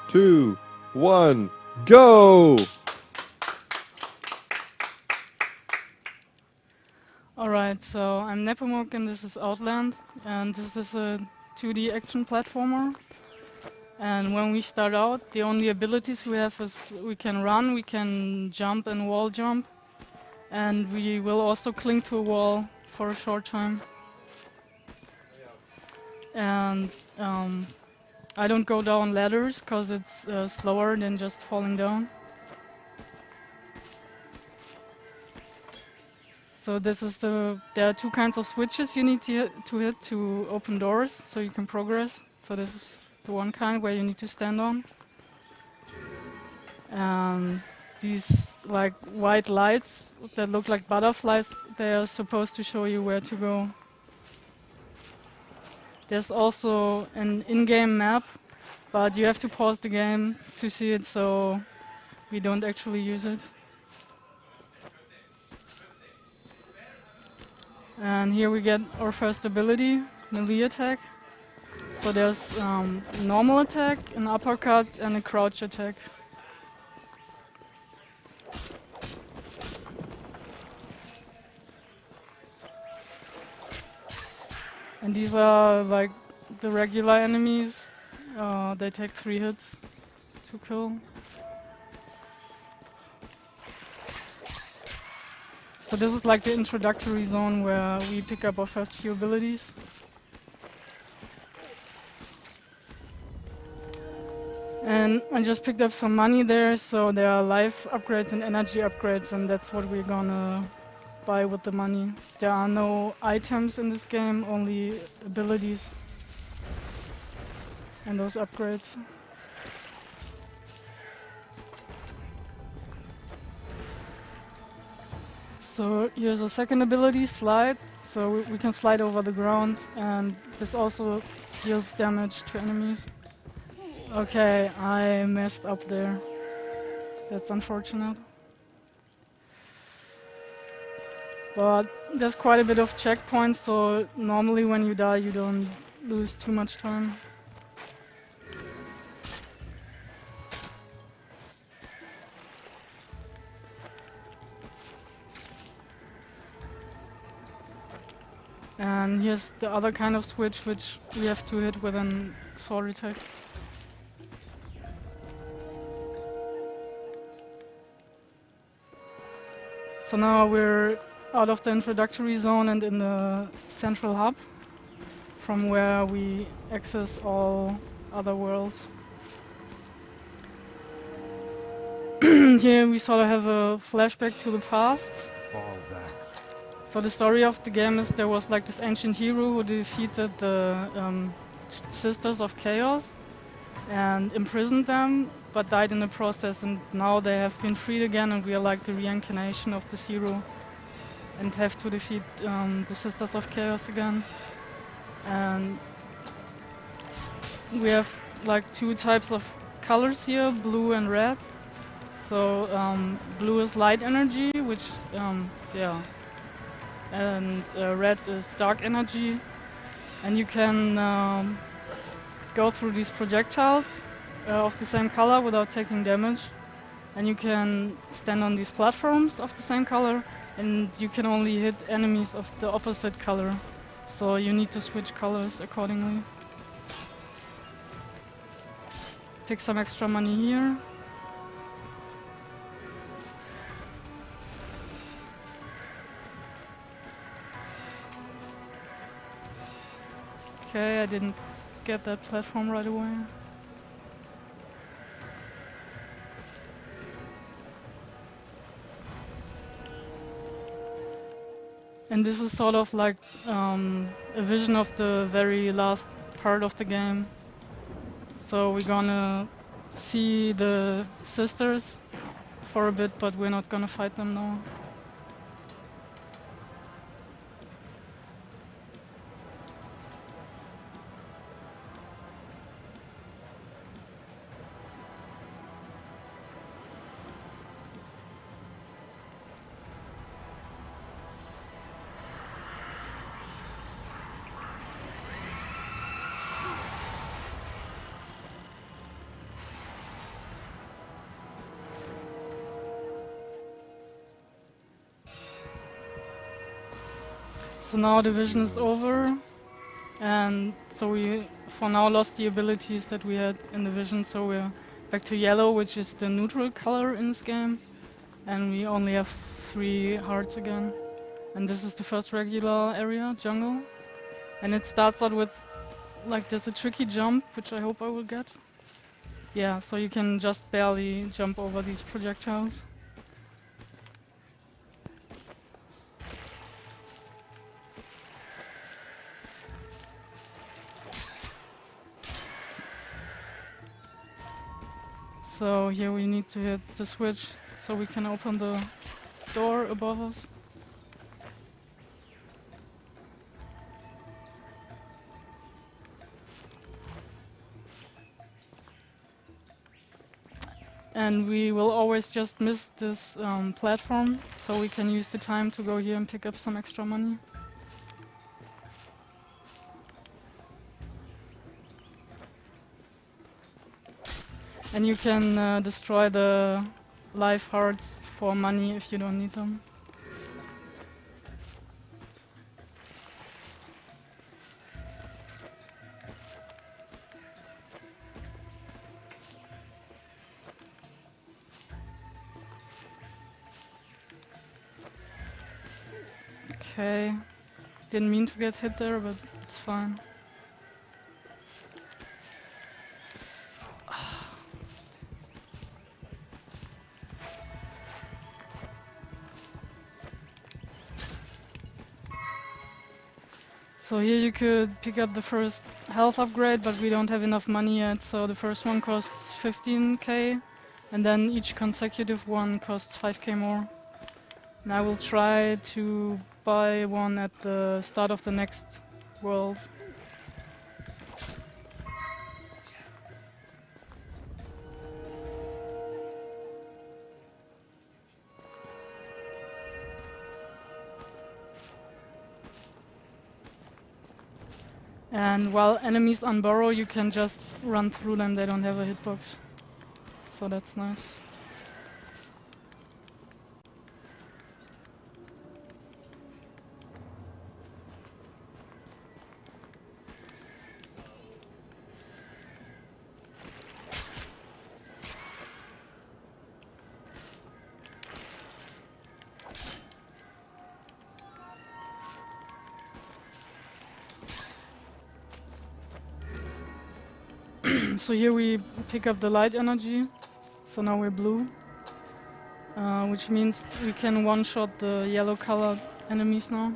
2, 1, go! Alright, so I'm Nepumuk and this is Outland, and this is a 2D action platformer. And when we start out, the only abilities we have is we can run, we can jump and wall jump, and we will also cling to a wall for a short time. And I don't go down ladders because it's slower than just falling down. So this is there are two kinds of switches you need to hit to open doors so you can progress. So this is the one kind where you need to stand on. And these like white lights that look like butterflies, they are supposed to show you where to go. There's also an in-game map, but you have to pause the game to see it, so we don't actually use it. And here we get our first ability, melee attack. So there's normal attack, an uppercut, and a crouch attack. And these are like the regular enemies. They take 3 hits to kill. So this is like the introductory zone where we pick up our first few abilities. And I just picked up some money there, so there are life upgrades and energy upgrades, and that's what we're gonna buy with the money. There are no items in this game, only abilities and those upgrades. So here's a second ability, slide. So we can slide over the ground, and this also deals damage to enemies. Okay, I messed up there. That's unfortunate. But there's quite a bit of checkpoints, so normally when you die you don't lose too much time. And here's the other kind of switch, which we have to hit with an sword attack. So now we're out of the introductory zone and in the central hub, from where we access all other worlds. Here we sort of have a flashback to the past. Fall back. So the story of the game is there was like this ancient hero who defeated the Sisters of Chaos and imprisoned them, but died in the process, and now they have been freed again, and we are like the reincarnation of this hero and have to defeat the Sisters of Chaos again. And we have like 2 types of colors here, blue and red. So blue is light energy, which and red is dark energy, and you can go through these projectiles of the same color without taking damage, and you can stand on these platforms of the same color, and you can only hit enemies of the opposite color, so you need to switch colors accordingly. Pick some extra money here. Okay, I didn't get that platform right away. And this is sort of like a vision of the very last part of the game. So we're gonna see the sisters for a bit, but we're not gonna fight them now. So now the vision is over, and so we for now lost the abilities that we had in the vision, so we're back to yellow, which is the neutral color in this game, and we only have 3 hearts again. And this is the first regular area, jungle, and it starts out with like there's a tricky jump, which I hope I will get. Yeah, so you can just barely jump over these projectiles. So here we need to hit the switch so we can open the door above us. And we will always just miss this platform, so we can use the time to go here and pick up some extra money. And you can destroy the life hearts for money if you don't need them. Okay, didn't mean to get hit there, but it's fine. So here you could pick up the first health upgrade, but we don't have enough money yet, so the first one costs 15k, and then each consecutive one costs 5k more. And I will try to buy one at the start of the next world. And while enemies unburrow, you can just run through them, they don't have a hitbox. So that's nice. So here we pick up the light energy, so now we're blue, which means we can one-shot the yellow colored enemies now.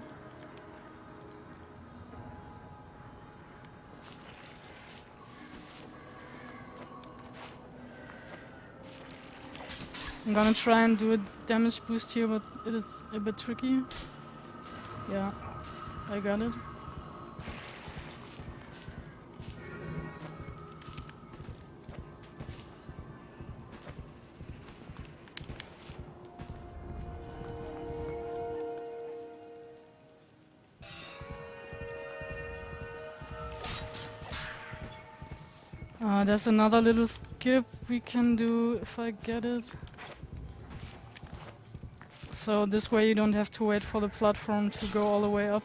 I'm gonna try and do a damage boost here, but it is a bit tricky. Yeah, I got it. There's another little skip we can do if I get it. So this way you don't have to wait for the platform to go all the way up.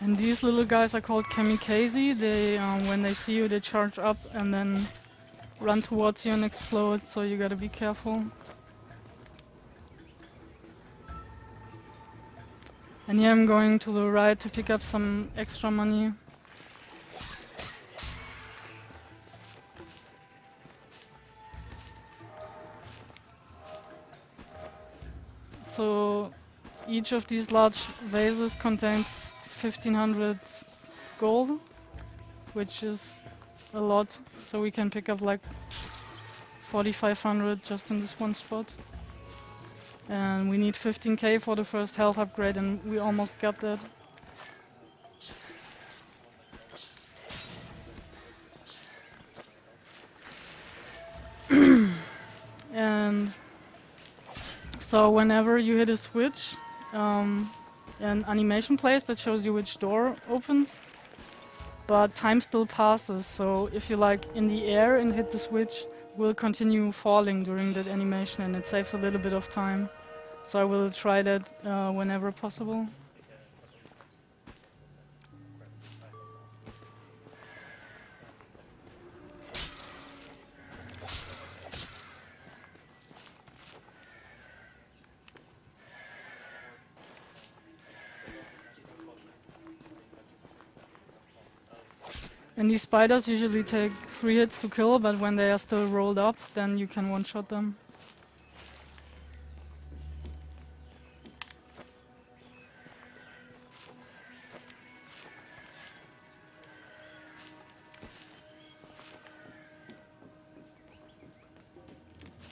And these little guys are called kamikaze. They, when they see you, they charge up and then run towards you and explode, so you gotta be careful. And here I'm going to the right to pick up some extra money. So each of these large vases contains 1500 gold, which is a lot, so we can pick up like 4500 just in this one spot. And we need 15k for the first health upgrade, and we almost got that. And so whenever you hit a switch, an animation plays that shows you which door opens, but time still passes. So if you like in the air and hit the switch, will continue falling during that animation, and it saves a little bit of time. So I will try that whenever possible. And these spiders usually take 3 hits to kill, but when they are still rolled up, then you can one-shot them.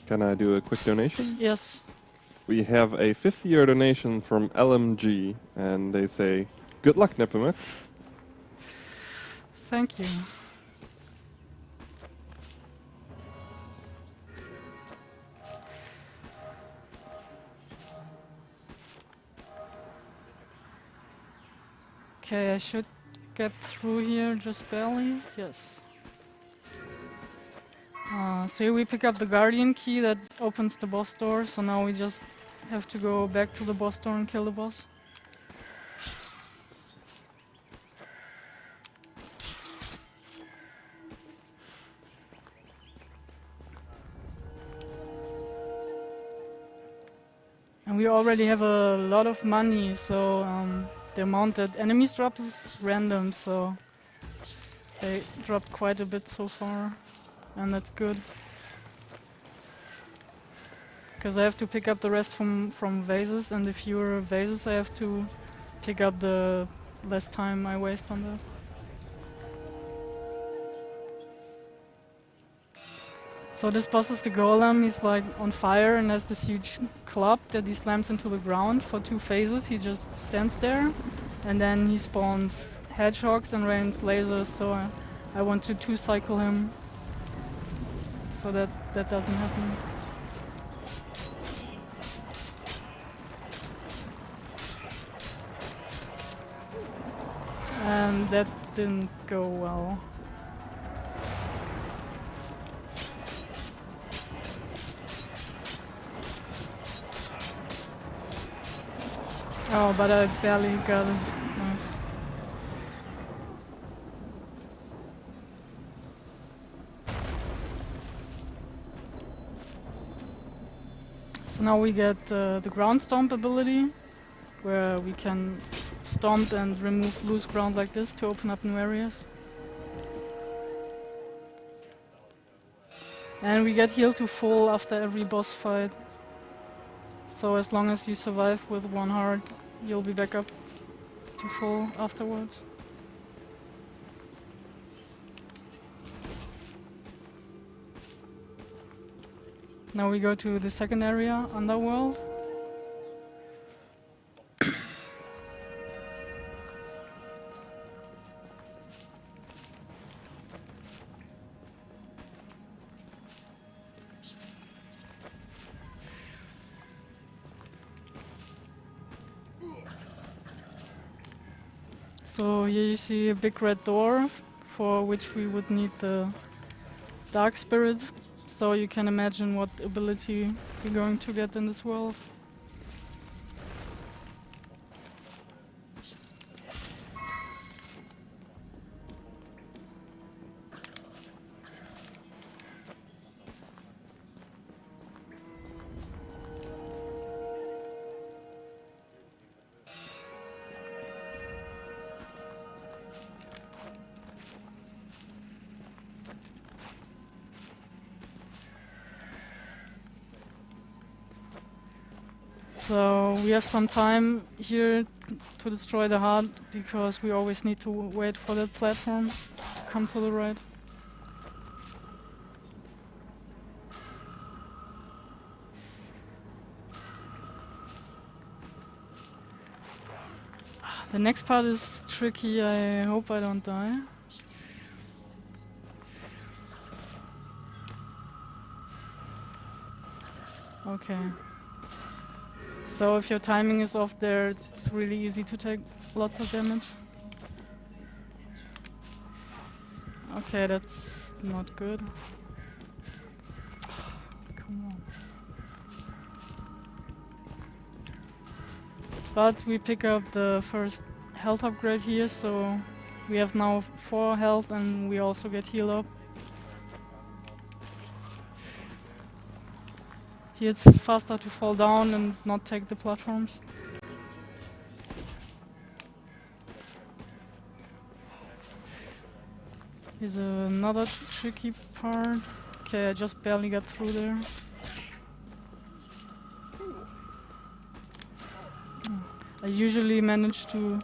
Can I do a quick donation? Yes. We have a 50-year donation from LMG, and they say, "Good luck, Nepumuk." Thank you. Okay, I should get through here just barely. Yes. So here we pick up the Guardian key that opens the boss door, so now we just have to go back to the boss door and kill the boss. And we already have a lot of money, so the amount that enemies drop is random, so they dropped quite a bit so far, and that's good. Because I have to pick up the rest from vases, and the fewer vases I have to pick up, the less time I waste on that. So this boss is the golem. He's like on fire and has this huge club that he slams into the ground for 2 phases. He just stands there, and then he spawns hedgehogs and rains lasers, so I want to 2-cycle him so that doesn't happen. And that didn't go well. Oh, but I barely got it. Nice. So now we get the ground stomp ability, where we can stomp and remove loose ground like this to open up new areas. And we get healed to full after every boss fight. So as long as you survive with 1 heart, you'll be back up to full afterwards. Now we go to the second area, Underworld. So here you see a big red door, for which we would need the Dark Spirit. So you can imagine what ability we're going to get in this world. So we have some time here to destroy the heart, because we always need to wait for that platform to come to the right. The next part is tricky. I hope I don't die. Okay. So if your timing is off there, it's really easy to take lots of damage. Okay, that's not good. Come on. But we pick up the first health upgrade here, so we have now 4 health and we also get heal up. Here it's faster to fall down and not take the platforms. Here's another tricky part. Okay, I just barely got through there. I usually manage to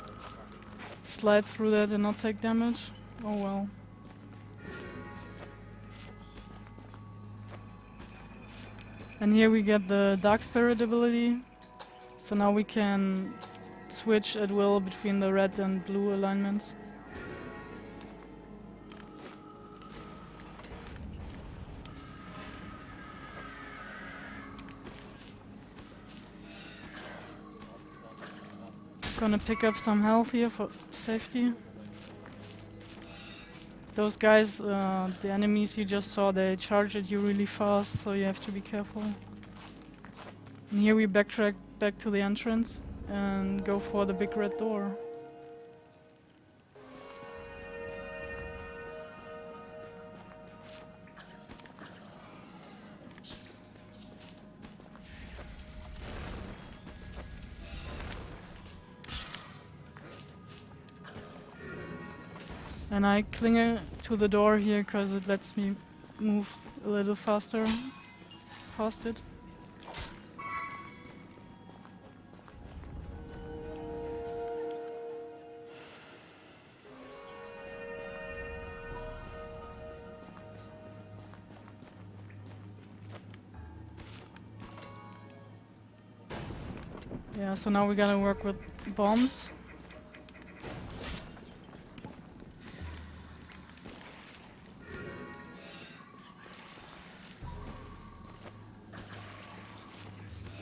slide through that and not take damage. Oh well. And here we get the Dark Spirit ability. So now we can switch at will between the red and blue alignments. Gonna pick up some health here for safety. Those guys, the enemies you just saw, they charge at you really fast, so you have to be careful. And here we backtrack back to the entrance and go for the big red door. And I cling to the door here because it lets me move a little faster past it. Yeah, so now we gotta work with bombs.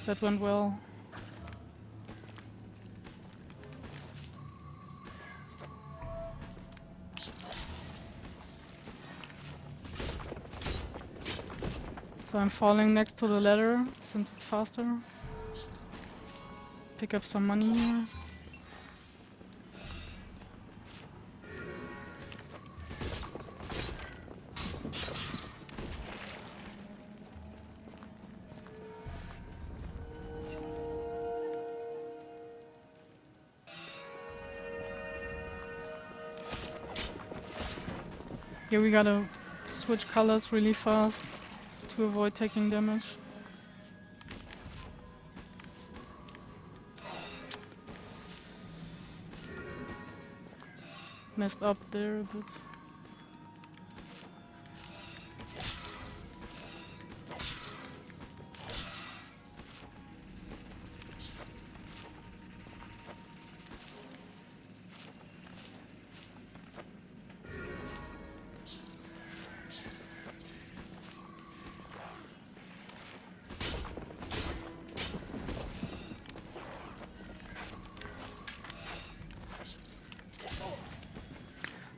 That went well. So I'm falling next to the ladder since it's faster. Pick up some money here. Here we gotta switch colors really fast to avoid taking damage. Messed up there a bit.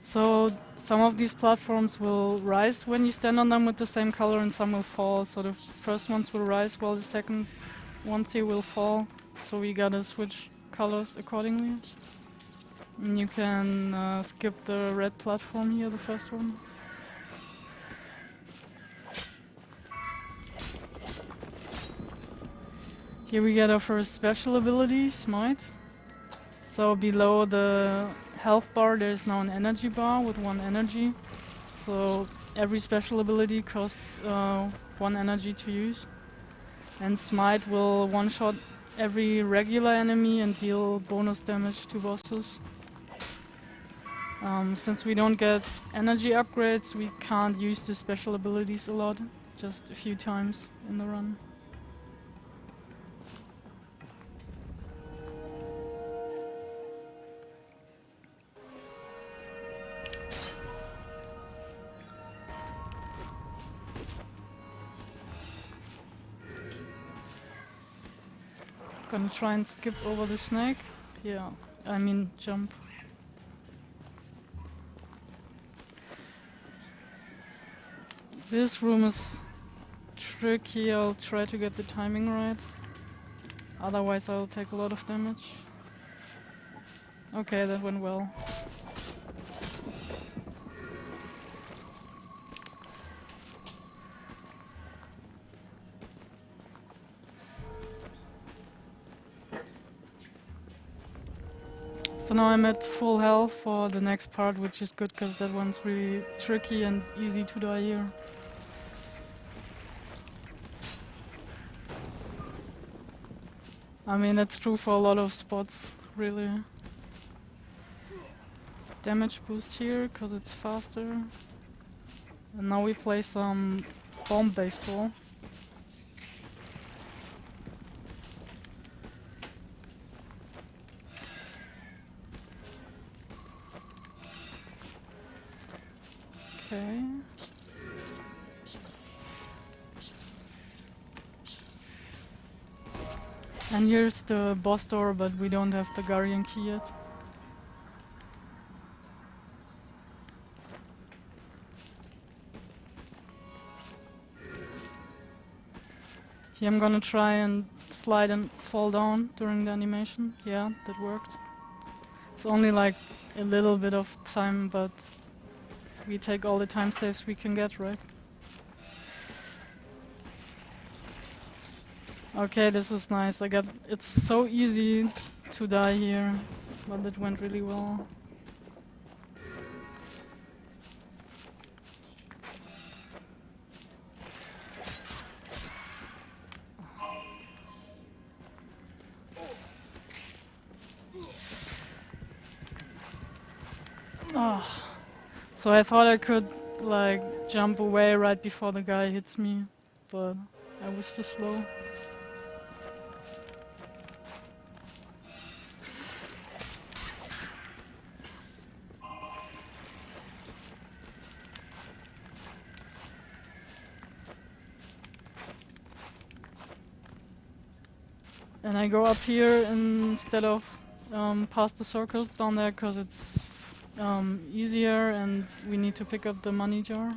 So some of these platforms will rise when you stand on them with the same color and some will fall. So the first ones will rise while the second ones here will fall. So we gotta switch colors accordingly. And you can skip the red platform here, the first one. Here we get our first special ability, Smite. So below the health bar there's now an energy bar with 1 energy. So every special ability costs 1 energy to use. And Smite will one-shot every regular enemy and deal bonus damage to bosses. Since we don't get energy upgrades, we can't use the special abilities a lot, just a few times in the run. Gonna try and skip over the snake. Yeah, I mean jump. This room is tricky. I'll try to get the timing right. Otherwise I'll take a lot of damage. Okay, that went well. So now I'm at full health for the next part, which is good because that one's really tricky and easy to die here. I mean, that's true for a lot of spots, really. Damage boost here because it's faster. And now we play some bomb baseball. Okay. And here's the boss door, but we don't have the guardian key yet. Here I'm gonna try and slide and fall down during the animation. Yeah, that worked. It's only like a little bit of time, but we take all the time saves we can get, right? Okay, this is nice. It's so easy to die here, but it went really well. Oh. So I thought I could like jump away right before the guy hits me, but I was too slow. And I go up here instead of past the circles down there because it's easier and we need to pick up the money jar.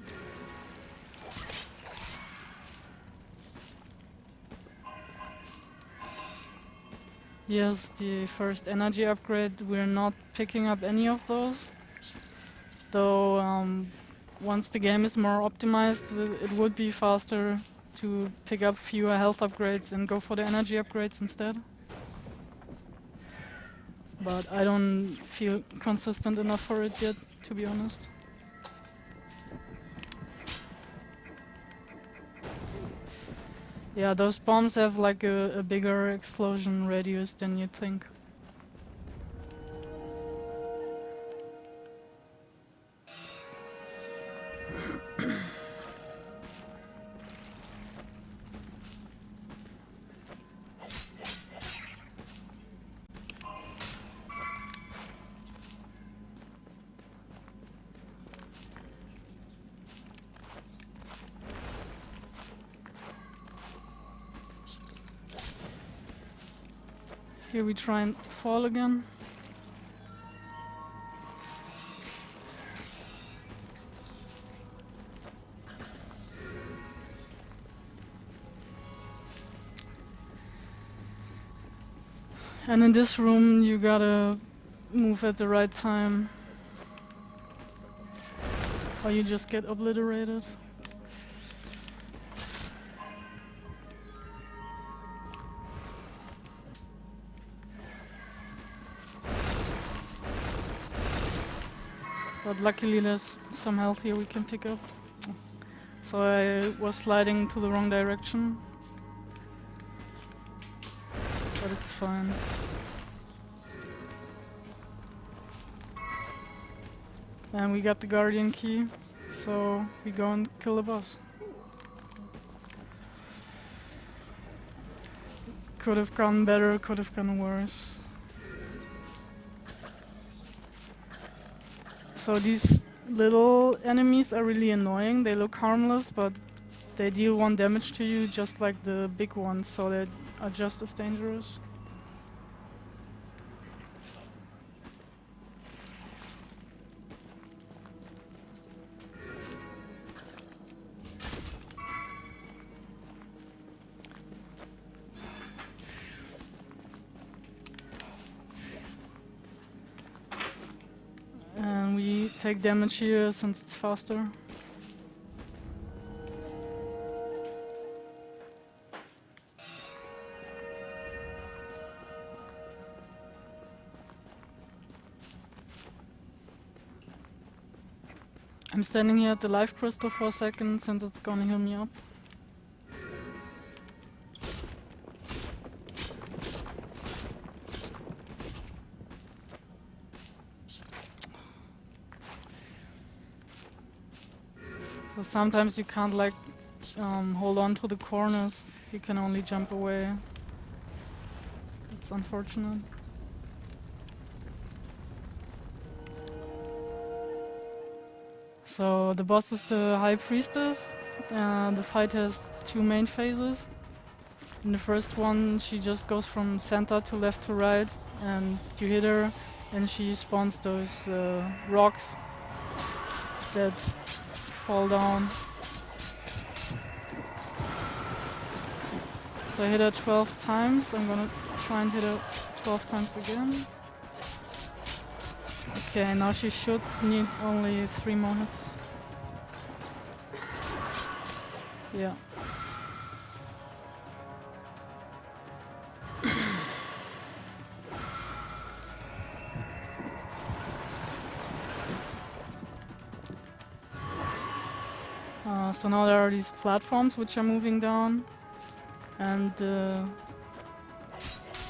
Here's the first energy upgrade. We're not picking up any of those. Though once the game is more optimized, it would be faster to pick up fewer health upgrades and go for the energy upgrades instead. But I don't feel consistent enough for it yet, to be honest. Yeah, those bombs have like a bigger explosion radius than you'd think. Here we try and fall again. And in this room you gotta move at the right time, or you just get obliterated. But luckily there's some health here we can pick up. So I was sliding to the wrong direction. But it's fine. And we got the guardian key, so we go and kill the boss. Could have gone better, could have gone worse. So these little enemies are really annoying. They look harmless, but they deal 1 damage to you just like the big ones, so they are just as dangerous. take damage here since it's faster. I'm standing here at the life crystal for a second since it's gonna heal me up. So sometimes you can't like hold on to the corners, you can only jump away. It's unfortunate. So the boss is the High Priestess. The fight has two main phases. In the first one, she just goes from center to left to right, and you hit her, and she spawns those rocks that fall down. So I hit her 12 times. I'm gonna try and hit her 12 times again. Okay, now she should need only 3 more hits. Yeah. So now there are these platforms which are moving down, and the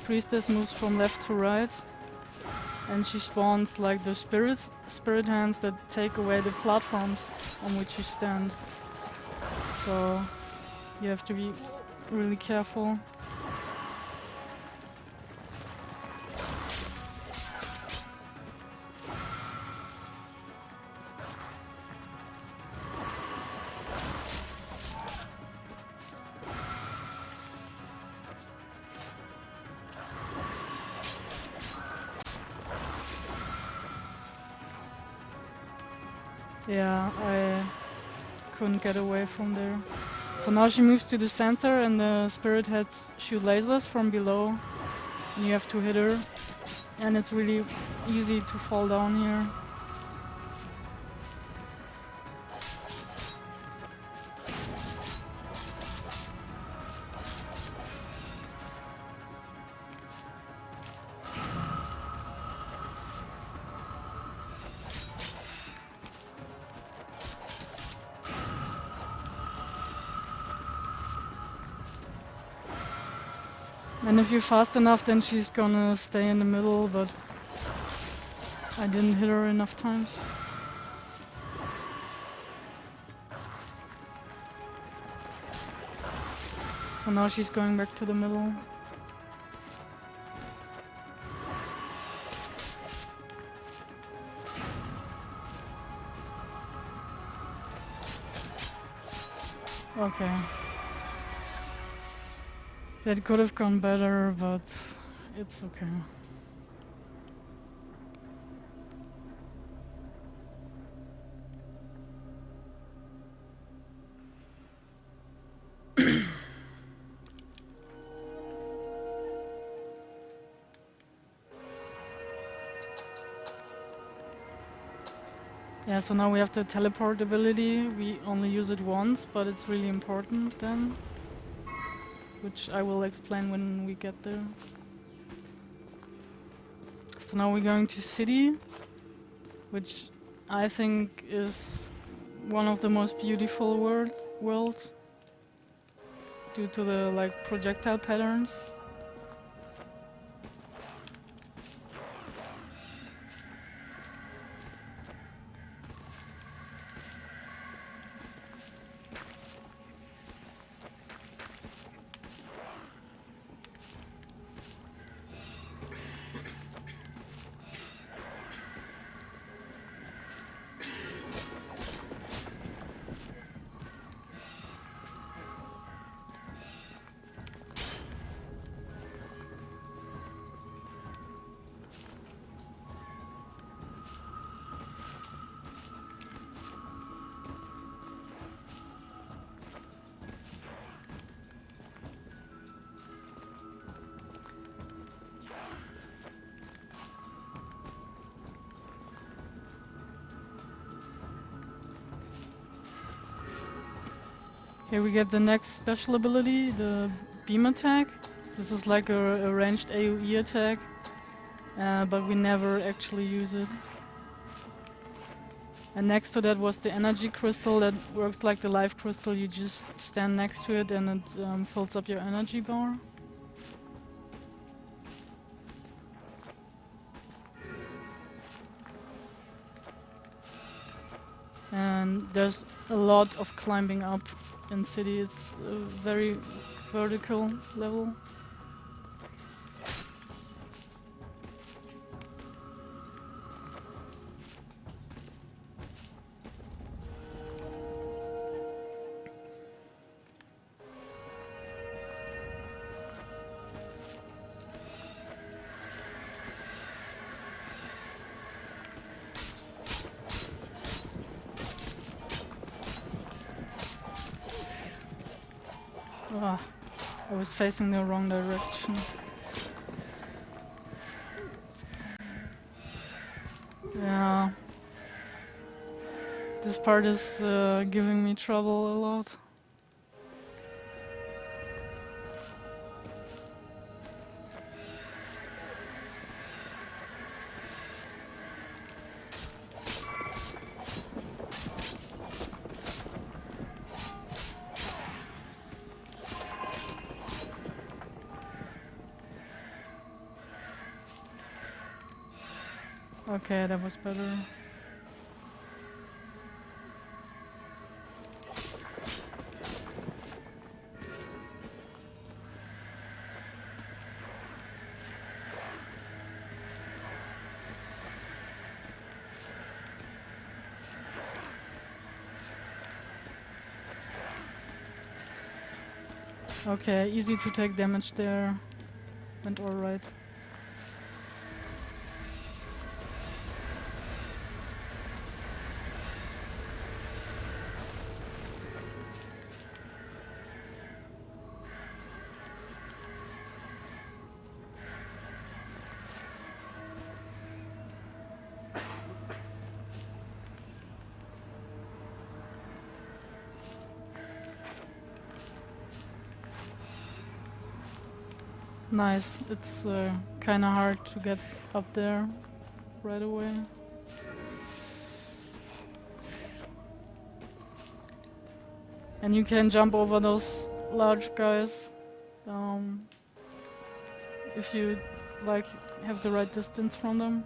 priestess moves from left to right, and she spawns like the spirit hands that take away the platforms on which you stand. So you have to be really careful. Yeah, I couldn't get away from there. So now she moves to the center, and the spirit heads shoot lasers from below, and you have to hit her, and it's really easy to fall down here. And if you're fast enough, then she's gonna stay in the middle, but I didn't hit her enough times. So now she's going back to the middle. Okay. That could have gone better, but it's okay. Yeah, so now we have the teleport ability. We only use it once, but it's really important then, which I will explain when we get there. So now we're going to City, which I think is one of the most beautiful worlds due to the like projectile patterns. Here we get the next special ability, the beam attack. This is like a ranged AoE attack, but we never actually use it. And next to that was the energy crystal that works like the life crystal. You just stand next to it and it fills up your energy bar. And there's a lot of climbing up in city. It's a very vertical level. Ah, I was facing the wrong direction. Yeah. This part is giving me trouble a lot. Okay, that was better. Okay, easy to take damage there. Went alright. Nice. It's kind of hard to get up there right away. And you can jump over those large guys if you like have the right distance from them.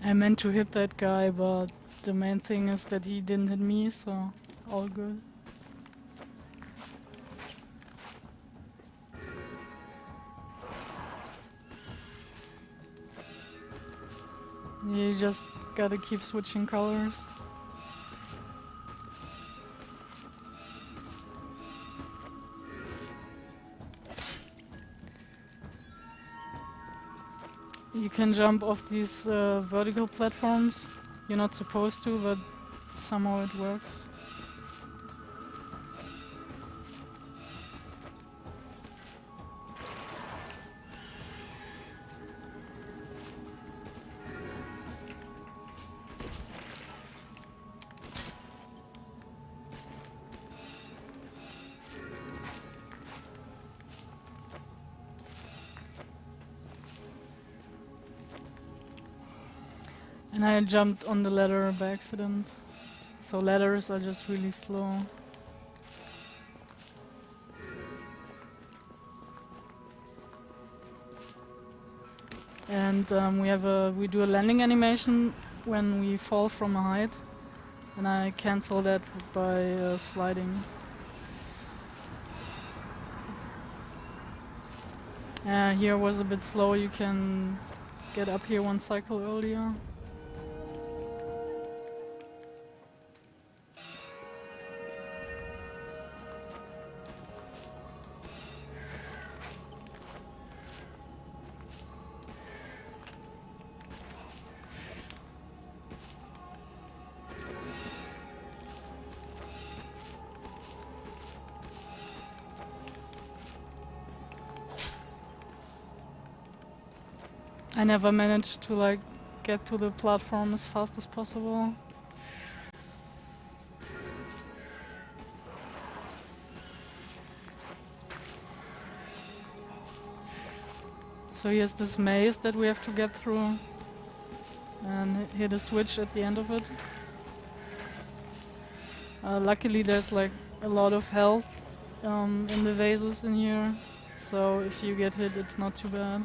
I meant to hit that guy, but the main thing is that he didn't hit me, so all good. You just gotta keep switching colors. You can jump off these vertical platforms. You're not supposed to, but somehow it works. And I jumped on the ladder by accident. So ladders are just really slow. And we do a landing animation when we fall from a height, and I cancel that by sliding. Here was a bit slow. You can get up here one cycle earlier. I never managed to like get to the platform as fast as possible. So here's this maze that we have to get through and hit a switch at the end of it. Luckily there's like a lot of health in the vases in here, so if you get hit it's not too bad.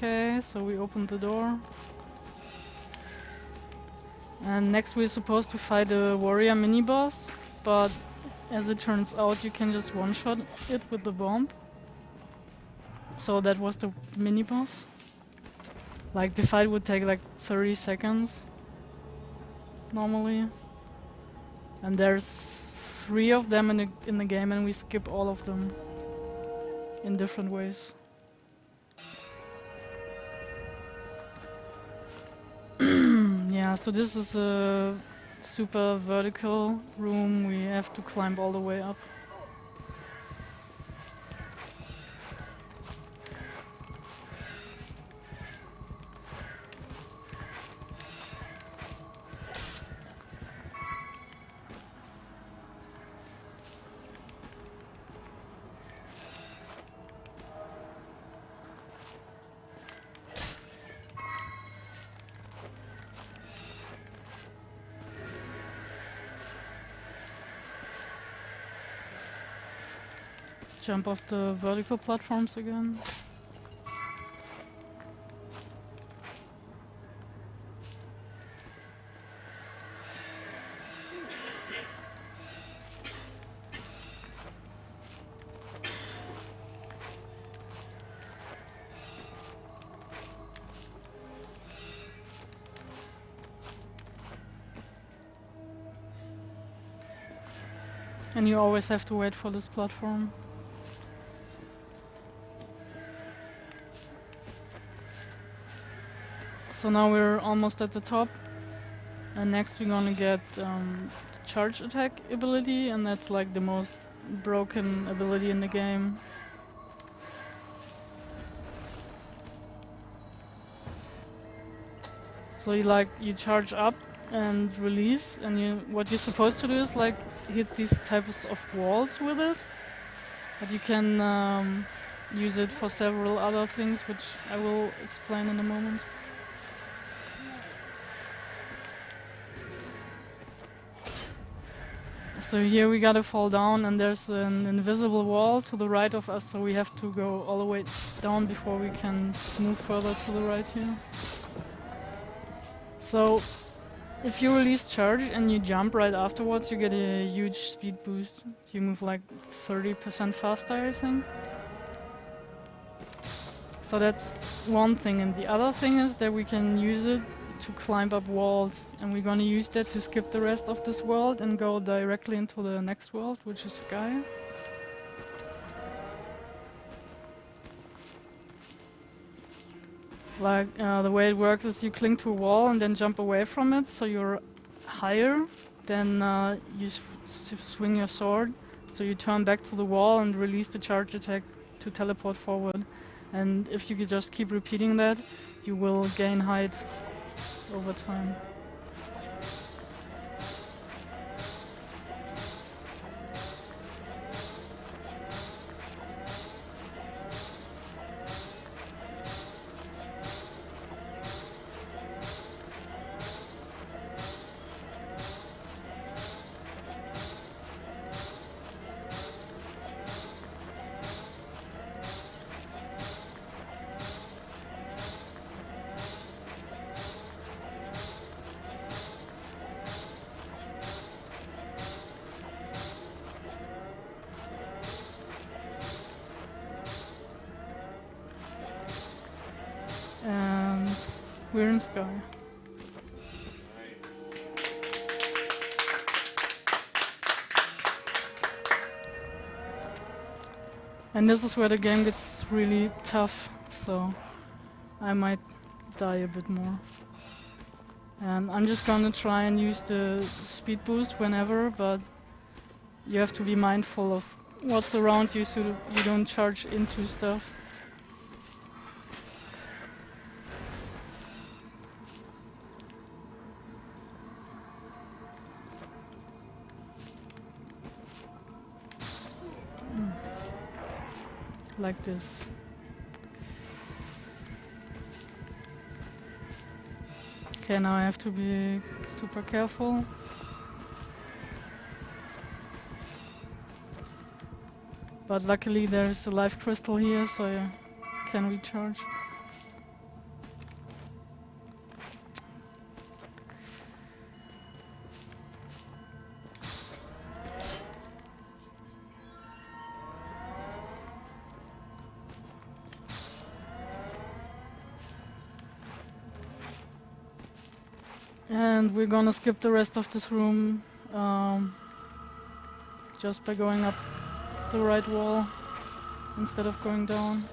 Okay, so we opened the door. And next we're supposed to fight a warrior mini-boss, but as it turns out you can just one-shot it with the bomb. So that was the mini-boss. Like the fight would take like 30 seconds normally. And there's 3 of them in the game and we skip all of them in different ways. Yeah, so this is a super vertical room. We have to climb all the way up. Jump off the vertical platforms again. And you always have to wait for this platform. So now we're almost at the top, and next we're gonna get the charge attack ability, and that's like the most broken ability in the game. So you charge up and release, and what you're supposed to do is like hit these types of walls with it, but you can use it for several other things, which I will explain in a moment. So here we gotta fall down and there's an invisible wall to the right of us, so we have to go all the way down before we can move further to the right here. So if you release charge and you jump right afterwards, you get a huge speed boost. You move like 30% faster, I think. So that's one thing, and the other thing is that we can use it to climb up walls, and we're gonna use that to skip the rest of this world and go directly into the next world, which is Sky. Like the way it works is you cling to a wall and then jump away from it, so you're higher. Then you swing your sword, so you turn back to the wall and release the charge attack to teleport forward. And if you could just keep repeating that, you will gain height over time. And we're in Sky. And this is where the game gets really tough, so I might die a bit more. And I'm just gonna try and use the speed boost whenever, but you have to be mindful of what's around you so you don't charge into stuff. Like this. Okay, now I have to be super careful. But luckily there's a life crystal here, so I can recharge. And we're gonna skip the rest of this room just by going up the right wall instead of going down.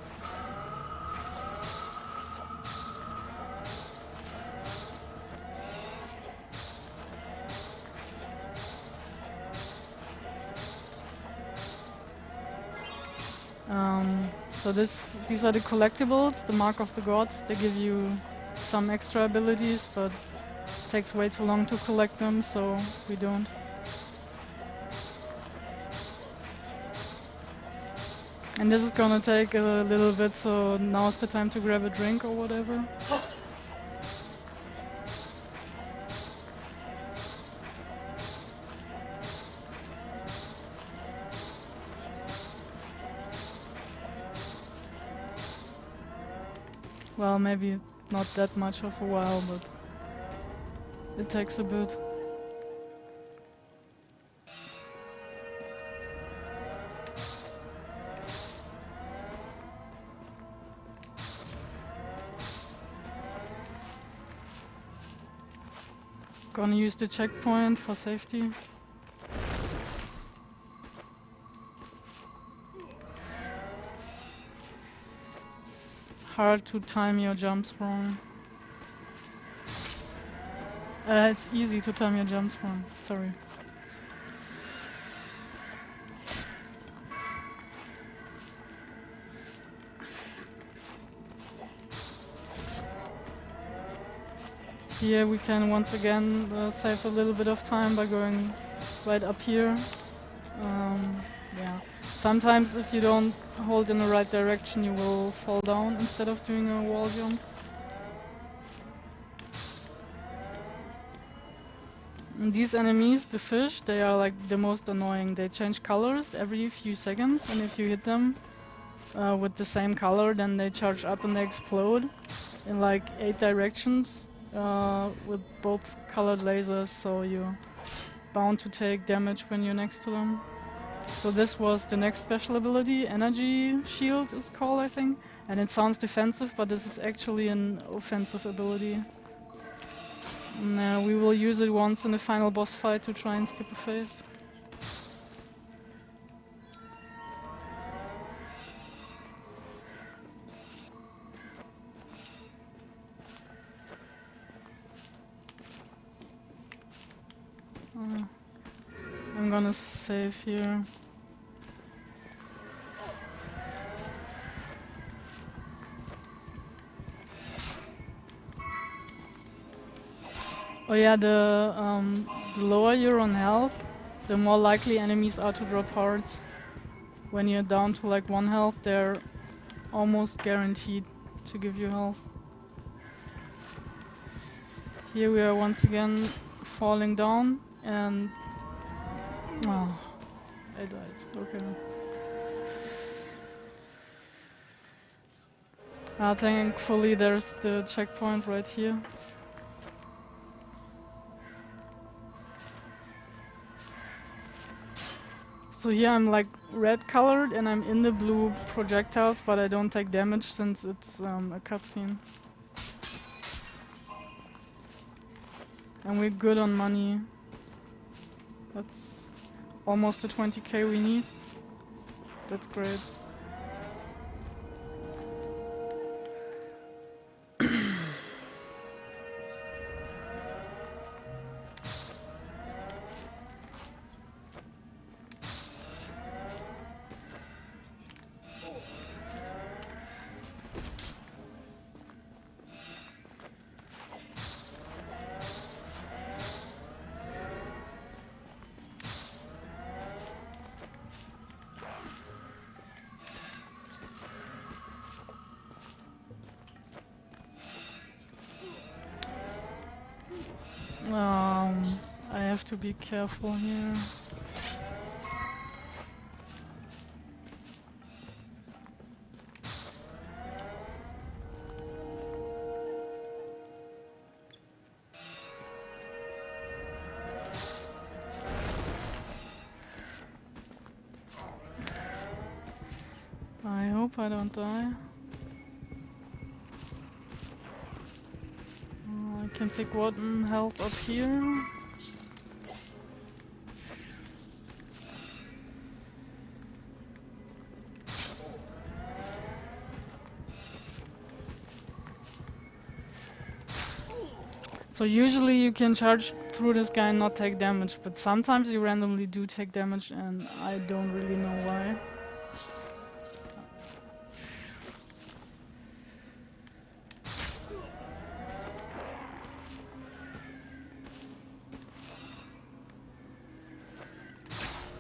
So these are the collectibles, the Mark of the Gods. They give you some extra abilities, but it takes way too long to collect them, so we don't. And this is gonna take a little bit, so now's the time to grab a drink or whatever. Well, maybe not that much of a while, but it takes a bit. Gonna use the checkpoint for safety. It's hard to time your jumps wrong. It's easy to time your jumps wrong, sorry. Here we can once again save a little bit of time by going right up here. Yeah. Sometimes if you don't hold in the right direction you will fall down instead of doing a wall jump. And these enemies, the fish, they are like the most annoying. They change colors every few seconds, and if you hit them with the same color, then they charge up and they explode in like 8 directions. With both colored lasers, so you're bound to take damage when you're next to them. So this was the next special ability, Energy Shield is called, I think. And it sounds defensive, but this is actually an offensive ability. And, we will use it once in the final boss fight to try and skip a phase. I'm gonna save here. Oh yeah, the lower you're on health, the more likely enemies are to drop hearts. When you're down to like 1 health, they're almost guaranteed to give you health. Here we are once again falling down and... Oh, I died. Okay. Thankfully there's the checkpoint right here. So here I'm like red colored and I'm in the blue projectiles, but I don't take damage since it's a cutscene. And we're good on money. That's almost the 20k we need. That's great. have to be careful here. I hope I don't die. I can pick one health up here. So usually you can charge through this guy and not take damage, but sometimes you randomly do take damage and I don't really know why.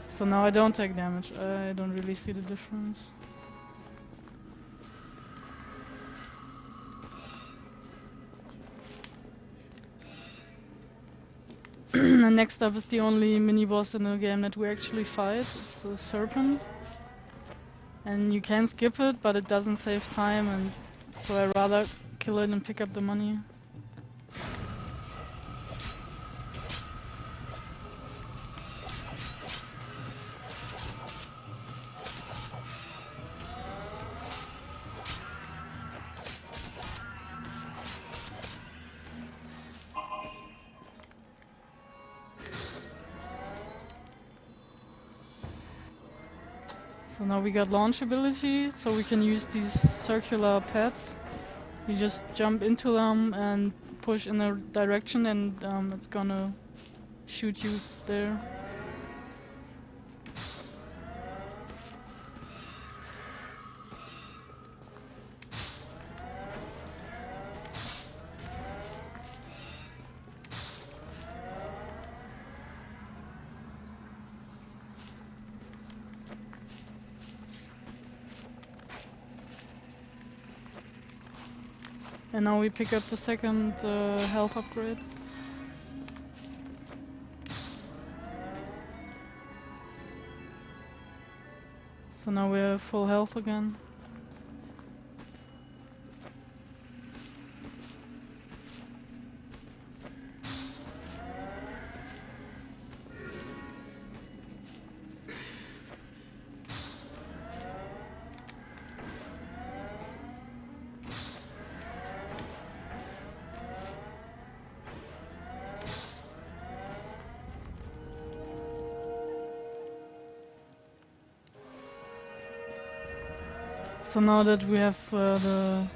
So now I don't take damage. I don't really see the difference. And next up is the only mini-boss in the game that we actually fight. It's a serpent. And you can skip it, but it doesn't save time, and so I rather kill it and pick up the money. So now we got launch ability, so we can use these circular pads. You just jump into them and push in a direction and it's gonna shoot you there. And now we pick up the second health upgrade. So now we have full health again. So now that we have the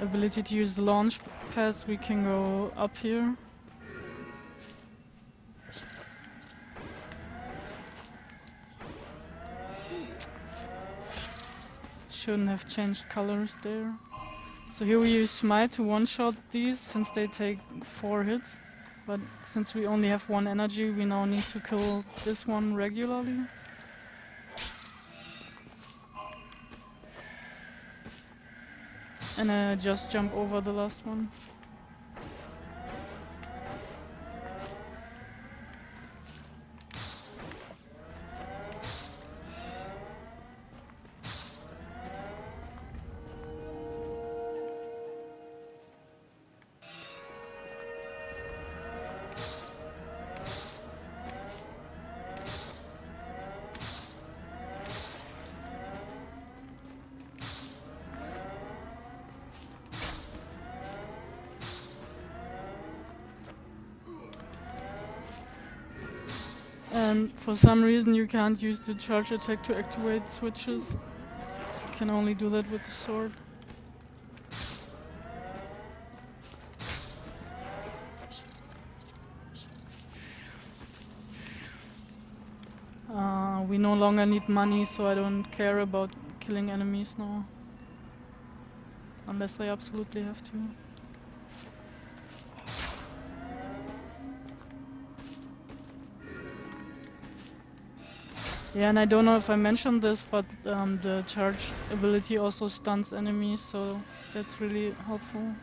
ability to use the launch pads, we can go up here. Shouldn't have changed colors there. So here we use Smite to one-shot these, since they take 4 hits. But since we only have 1 energy, we now need to kill this one regularly. And just jump over the last one. And for some reason you can't use the charge attack to activate switches. You can only do that with the sword. We no longer need money, so I don't care about killing enemies now. Unless I absolutely have to. Yeah, and I don't know if I mentioned this, but the charge ability also stuns enemies, so that's really helpful.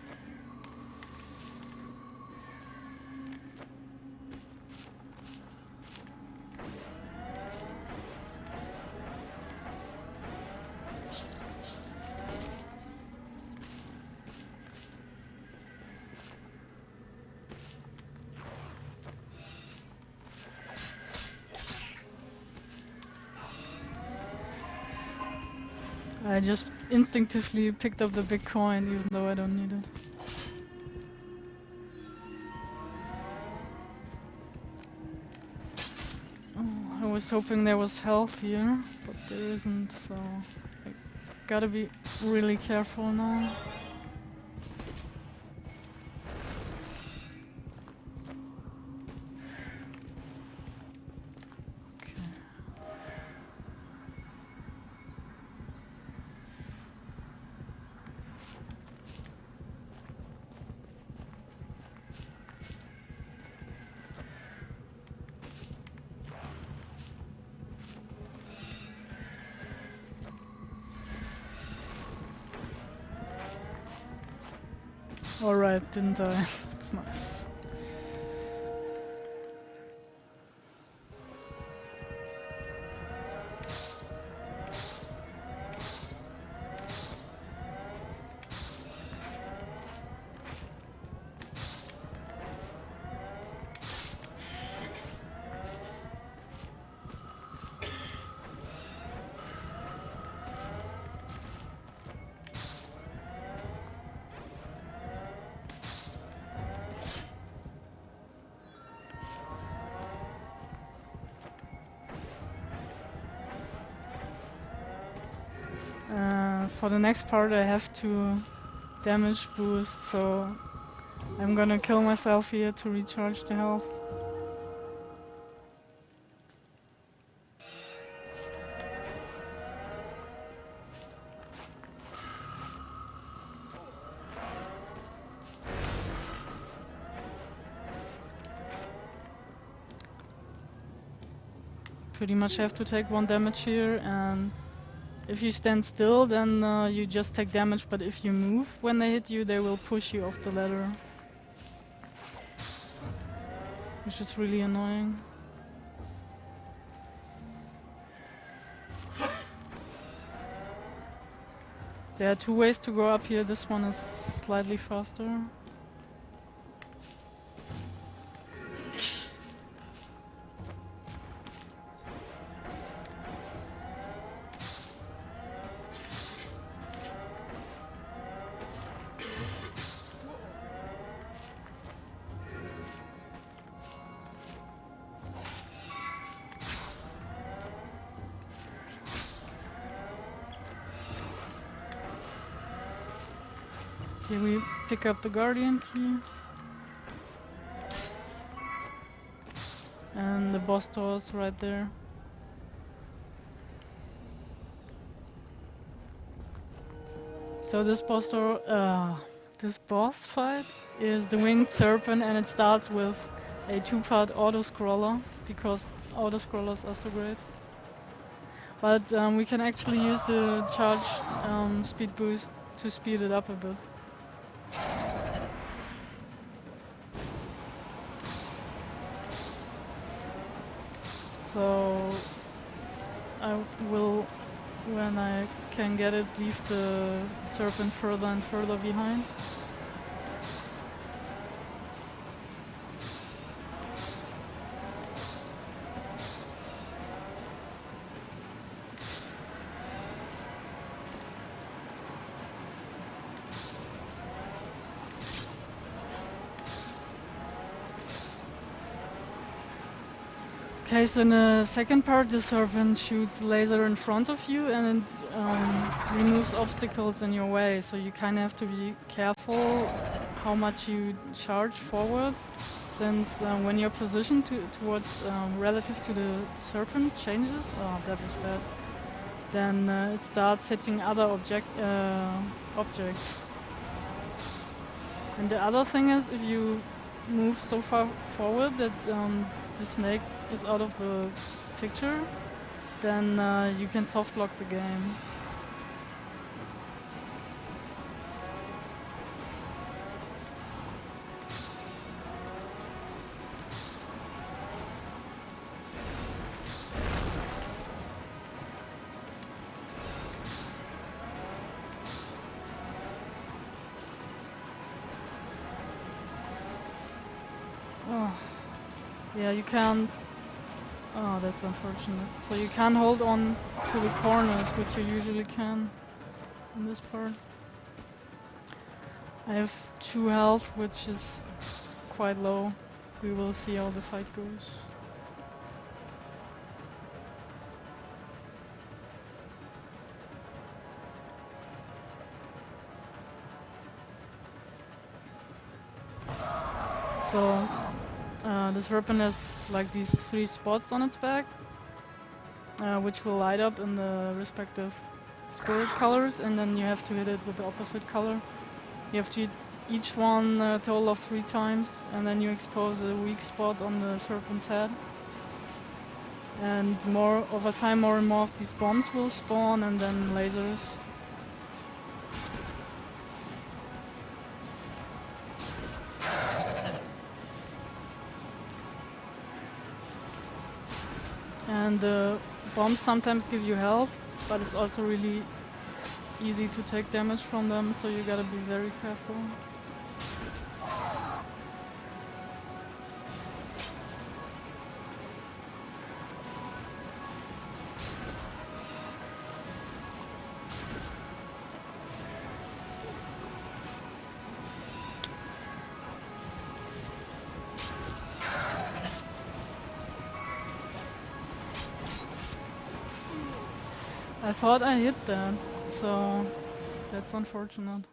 I just instinctively picked up the big coin, even though I don't need it. Oh, I was hoping there was health here, but there isn't, so I gotta be really careful now. Alright, didn't die. That's nice. For the next part I have to damage boost, so I'm gonna kill myself here to recharge the health. Pretty much have to take 1 damage here, and if you stand still, then you just take damage, but if you move when they hit you, they will push you off the ladder. Which is really annoying. There are 2 ways to go up here, this one is slightly faster. Here we pick up the Guardian key. And the boss door is right there. So this boss door, this boss fight is the Winged Serpent, and it starts with a 2-part auto-scroller, because auto-scrollers are so great. But we can actually use the charge speed boost to speed it up a bit. So I will, when I can get it, leave the serpent further and further behind. Okay, so in the second part, the serpent shoots laser in front of you and it removes obstacles in your way. So you kind of have to be careful how much you charge forward, since when your position towards relative to the serpent changes, oh, that was bad, then it starts hitting other objects. And the other thing is, if you move so far forward that the snake is out of the picture, then you can soft lock the game. Oh, yeah, you can't. Oh, that's unfortunate. So you can't hold on to the corners, which you usually can. in this part. I have 2 health, which is quite low. We will see how the fight goes. So this weapon has like these 3 spots on its back, which will light up in the respective spirit colors, and then you have to hit it with the opposite color. You have to hit each one a total of 3 times, and then you expose a weak spot on the serpent's head. And over time, more and more of these bombs will spawn, and then lasers. And the bombs sometimes give you health, but it's also really easy to take damage from them, so you gotta be very careful. I thought I hit that, so that's unfortunate.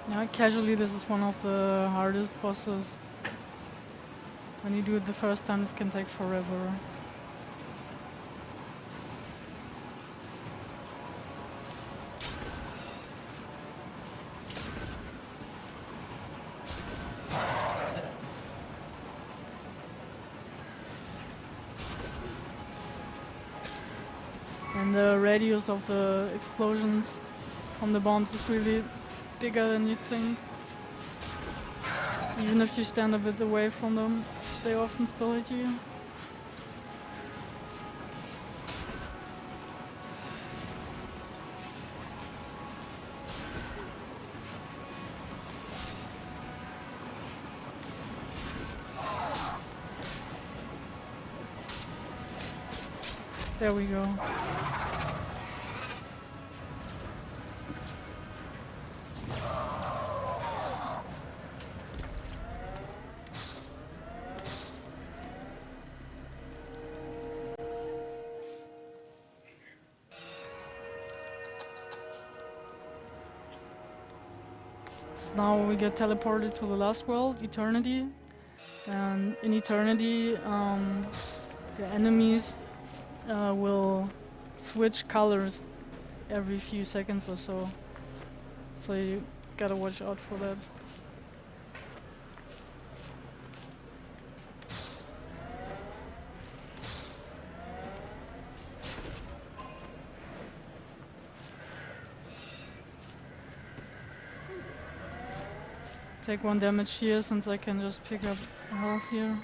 Yeah, casually this is one of the hardest bosses. When you do it the first time, this can take forever. And the radius of the explosions from the bombs is really bigger than you'd think. Even if you stand a bit away from them, they often still hit you. There we go. Now we get teleported to the last world, Eternity. And in Eternity, the enemies will switch colors every few seconds or so. So you gotta watch out for that. Take 1 damage here, since I can just pick up health here.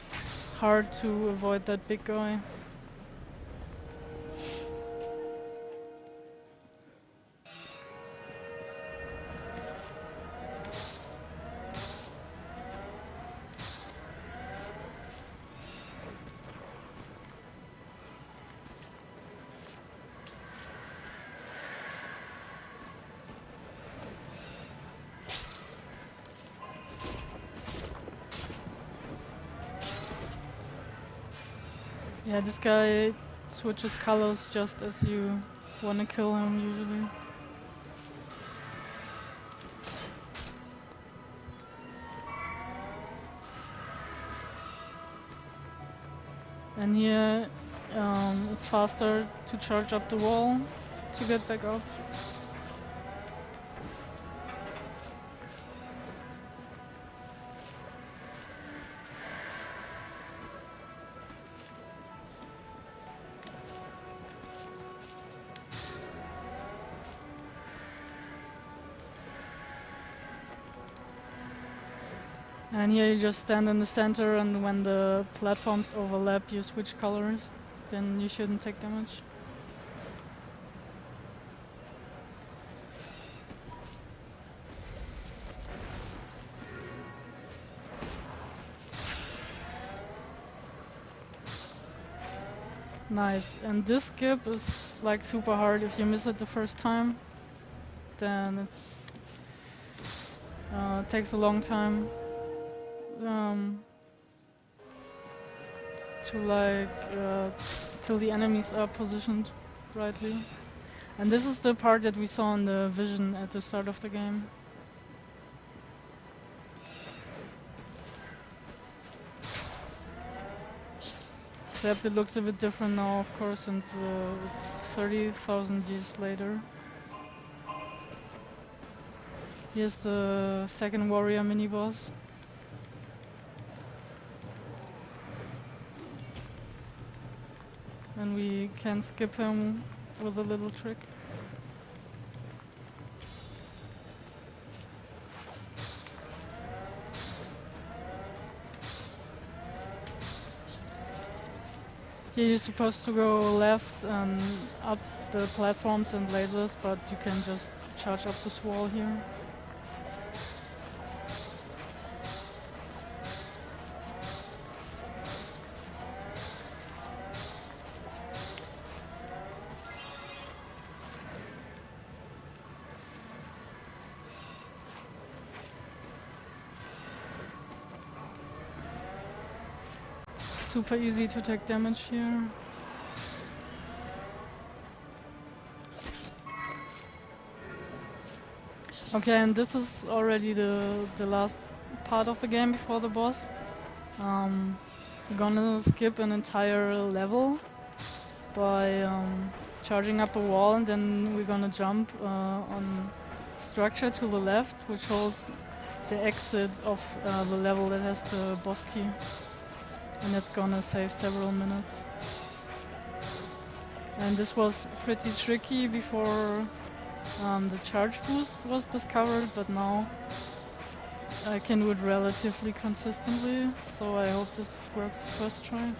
It's hard to avoid that big guy. Yeah, this guy switches colors just as you wanna kill him usually. And here it's faster to charge up the wall to get back up. And here you just stand in the center, and when the platforms overlap, you switch colors. Then you shouldn't take damage. Nice. And this skip is like super hard. If you miss it the first time, then it's takes a long time to like till the enemies are positioned rightly. And this is the part that we saw in the vision at the start of the game. Except it looks a bit different now, of course, since it's 30,000 years later. Here's the second warrior mini-boss. And we can skip him with a little trick. Here you're supposed to go left and up the platforms and lasers, but you can just charge up this wall here. Super easy to take damage here. Okay, and this is already the last part of the game before the boss. We're gonna skip an entire level by charging up a wall, and then we're gonna jump on structure to the left, which holds the exit of the level that has the boss key. And that's gonna save several minutes. And this was pretty tricky before the charge boost was discovered, but now I can do it relatively consistently, so I hope this works first try.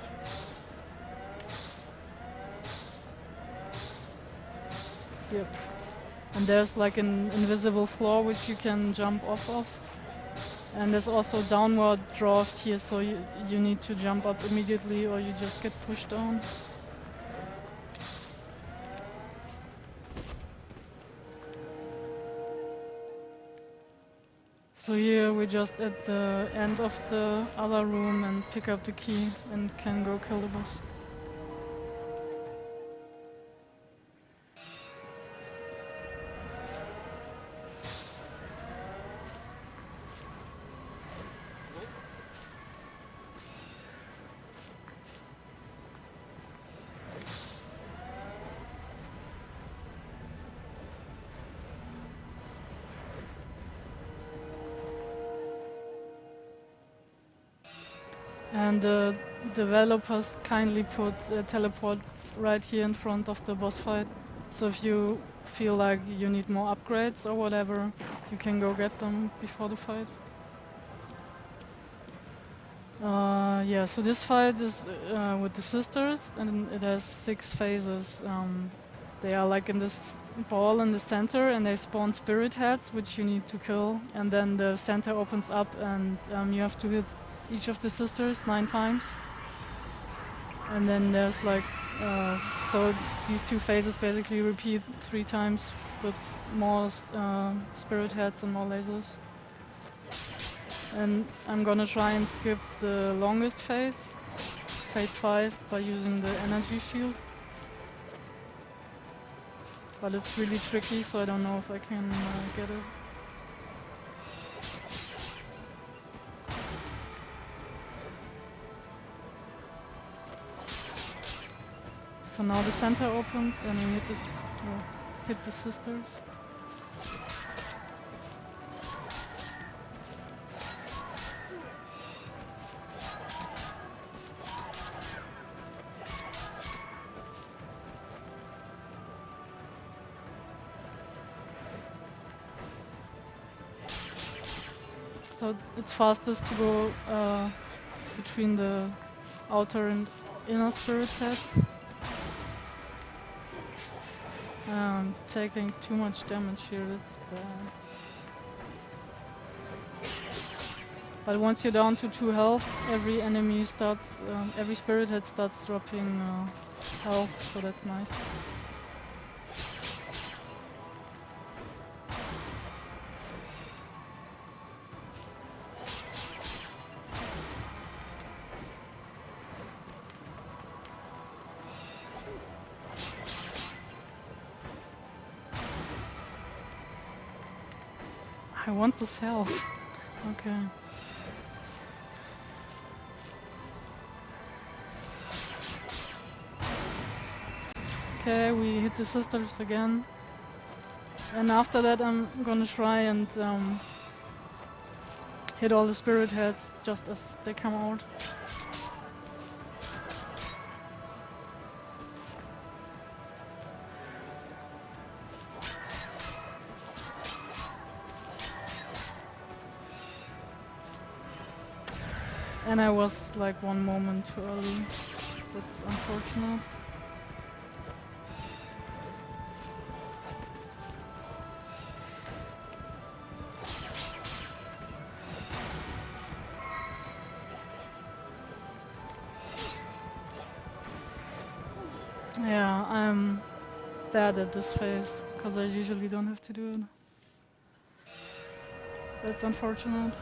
Yep. And there's like an invisible floor which you can jump off of. And there's also downward draft here, so you need to jump up immediately or you just get pushed down. So here we're just at the end of the other room and pick up the key and can go kill the boss. And the developers kindly put a teleport right here in front of the boss fight. So if you feel like you need more upgrades or whatever, you can go get them before the fight. Yeah, so this fight is with the sisters, and it has 6 phases. They are like in this ball in the center, and they spawn spirit heads, which you need to kill. And then the center opens up, and you have to hit each of the sisters 9 times. And then there's like, so these 2 phases basically repeat 3 times with more spirit heads and more lasers. And I'm gonna try and skip the longest phase, phase 5, by using the energy shield. But it's really tricky, so I don't know if I can get it. So now the center opens and you hit the sisters. so it's fastest to go between the outer and inner spirit heads. I'm taking too much damage here, that's bad. But once you're down to 2 health, every enemy starts, every spirit head starts dropping health, so that's nice. I want this health. Okay. Okay, we hit the sisters again. And after that I'm gonna try and hit all the spirit heads just as they come out. And I was like 1 moment too early. That's unfortunate. Yeah, I'm bad at this phase, because I usually don't have to do it. That's unfortunate.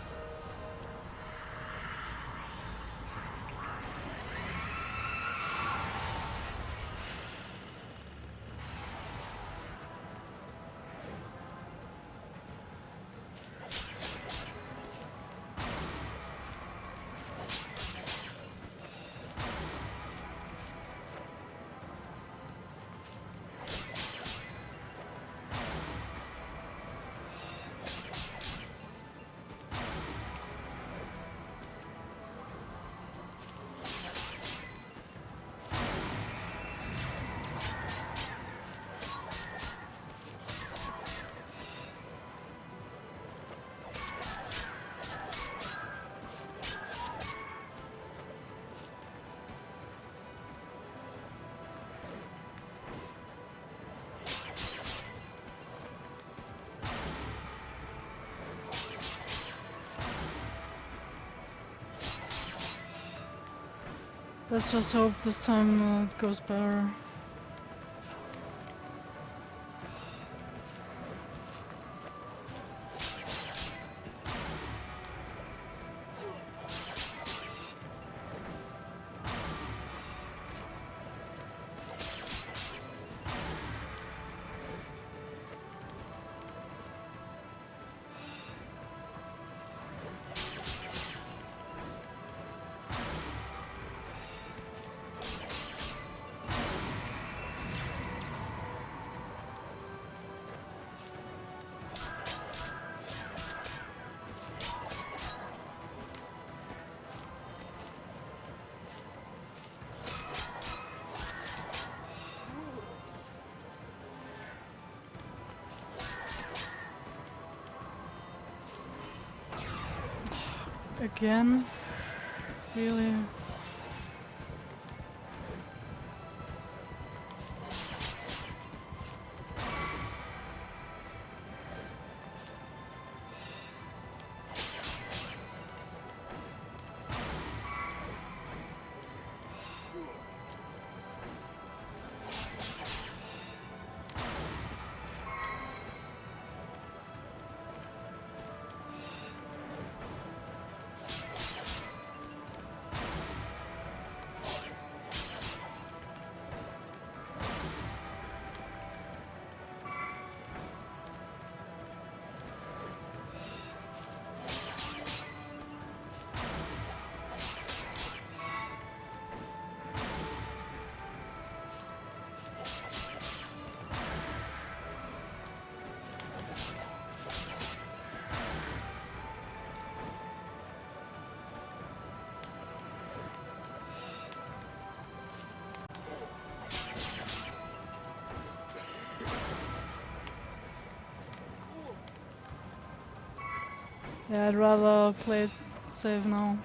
Let's just hope this time it goes better. Again? Really? Yeah, I'd rather play it safe now.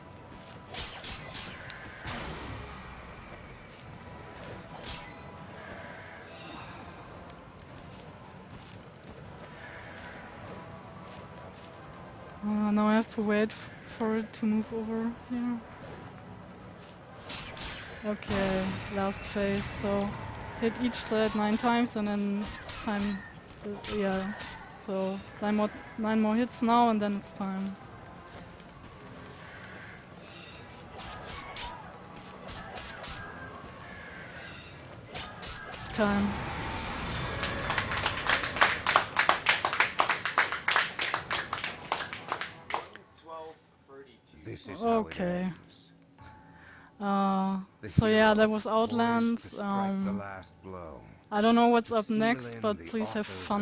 Now I have to wait for it to move over here. Okay, last phase. So hit each side 9 times and then time. Yeah. So 9 more hits now and then it's time. Time. This is how it Okay. ends. The So yeah, hero that was poised Outland. to strike the last blow. I don't know what's To up seal next, in but the please have author's fun.